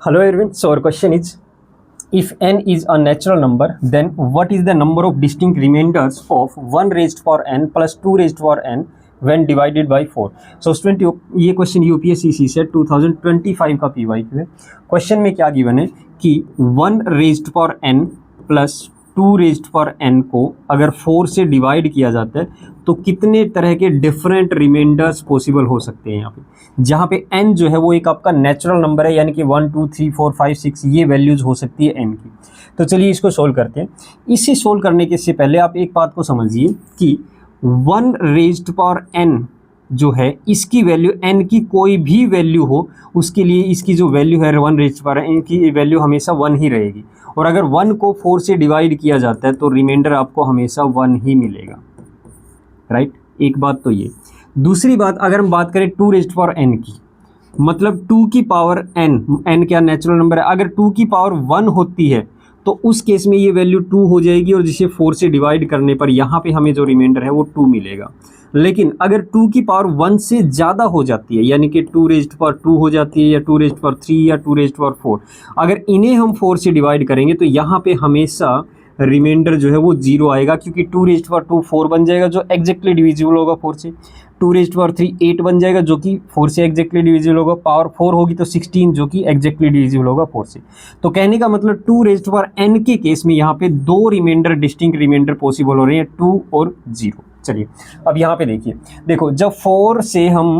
Hello everyone. So our question is, if n is a natural number, then what is the number of distinct remainders of 1 raised power n plus 2 raised power n when divided by 4? So student ये question UPSC से 2025 का PYQ है। Question में क्या given है कि 1 raised power n plus 2 raised power n को अगर 4 से डिवाइड किया जाता है तो कितने तरह के डिफरेंट रिमाइंडर्स पॉसिबल हो सकते हैं यहाँ पे, जहाँ पे n जो है वो एक आपका नेचुरल नंबर है, यानी कि 1 2 3 4 5 6 ये वैल्यूज़ हो सकती है n की। तो चलिए इसको सोल्व करते हैं। इसे सोल्व करने के से पहले आप एक बात को समझिए कि 1 रेज्ड पावर n जो है इसकी वैल्यू n की कोई भी वैल्यू हो उसके लिए इसकी जो वैल्यू है 1 रेज्ड पावर n की वैल्यू हमेशा 1 ही रहेगी, और अगर 1 को 4 से डिवाइड किया जाता है तो रिमाइंडर आपको हमेशा 1 ही मिलेगा, राइट। एक बात तो ये। दूसरी बात, अगर हम बात करें 2 रेज्ड पावर n की, मतलब 2 की पावर n क्या नेचुरल नंबर है, अगर 2 की पावर 1 होती है तो उस केस में ये वैल्यू 2 हो जाएगी और जिसे 4 से डिवाइड करने पर यहाँ पे हमें जो रिमाइंडर है वो 2 मिलेगा। लेकिन अगर 2 की पावर 1 से ज़्यादा हो जाती है, यानी कि 2 रेज्ड पावर 2 हो जाती है या 2 रेज्ड पावर 3 या 2 रेज्ड पावर 4, अगर इन्हें हम 4 से डिवाइड करेंगे तो यहाँ पे हमेशा रिमाइंडर जो है वो 0 आएगा, क्योंकि 2 रेज्ड पावर 2 4 बन जाएगा जो एग्जैक्टली डिविजिबल होगा 4 से। 2 रेज्ड पावर 3 8 बन जाएगा जो कि 4 से एग्जैक्टली डिविजिबल होगा। पावर 4 होगी तो 16 जो कि एग्जैक्टली डिविजिबल होगा 4 से। तो कहने का मतलब 2 रेज्ड पावर n के केस में यहाँ पे 2 रिमाइंडर डिस्टिंक्ट रिमाइंडर पॉसिबल हो रहे हैं, 2 और 0। चलिए अब यहाँ पे देखिए, देखो जब 4 से हम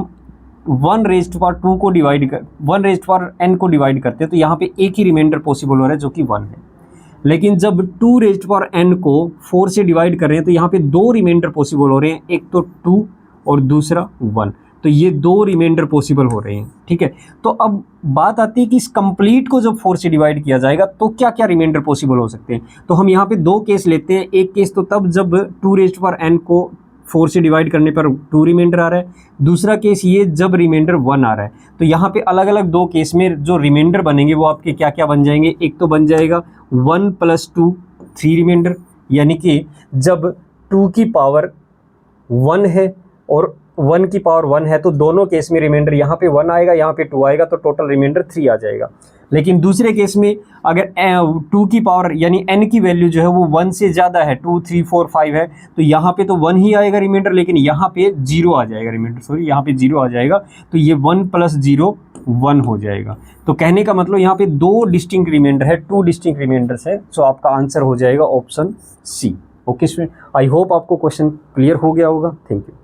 1 रेज्ड पावर 2 को डिवाइड कर 1 रेज्ड पावर n को डिवाइड करते हैं तो यहाँ पे एक ही रिमाइंडर पॉसिबल हो रहा है जो कि 1 है। लेकिन जब 2 रेज्ड पावर n को 4 से डिवाइड कर रहे हैं तो यहाँ पे 2 रिमाइंडर पॉसिबल हो रहे हैं, एक तो 2 और दूसरा 1, तो ये 2 रिमाइंडर पॉसिबल हो रहे हैं, ठीक है। तो अब बात आती है कि इस कंप्लीट को जब 4 से डिवाइड किया जाएगा तो क्या क्या रिमाइंडर पॉसिबल हो सकते हैं। तो हम यहाँ पे 2 केस लेते हैं। एक केस तो तब जब 2 रेज्ड पावर n को 4 से डिवाइड करने पर 2 रिमाइंडर आ रहा है। दूसरा केस ये जब रिमाइंडर 1 आ रहा है। तो यहाँ पे अलग अलग 2 केस में जो रिमाइंडर बनेंगे वो आपके क्या क्या बन जाएंगे। एक तो बन जाएगा 1 + 2 3 रिमाइंडर, यानी कि जब 2 की पावर 1 है और 1 की पावर 1 है तो दोनों केस में रिमाइंडर यहाँ पे 1 आएगा, यहाँ पे 2 आएगा, तो टोटल रिमाइंडर 3 आ जाएगा। लेकिन दूसरे केस में अगर 2 की पावर यानी n की वैल्यू जो है वो 1 से ज़्यादा है, 2 3 4 5 है, तो यहाँ पे तो 1 ही आएगा रिमाइंडर, लेकिन यहाँ पे 0 आ जाएगा रिमाइंडर, सॉरी यहाँ पे 0 आ जाएगा, तो ये 1 + 0 1 हो जाएगा। तो कहने का मतलब यहाँ पे 2 डिस्टिंक्ट रिमाइंडर है, 2 डिस्टिंक्ट रिमाइंडर्स है। सो आपका आंसर हो जाएगा option C. Okay student, I hope आपको क्वेश्चन क्लियर हो गया होगा। Thank you.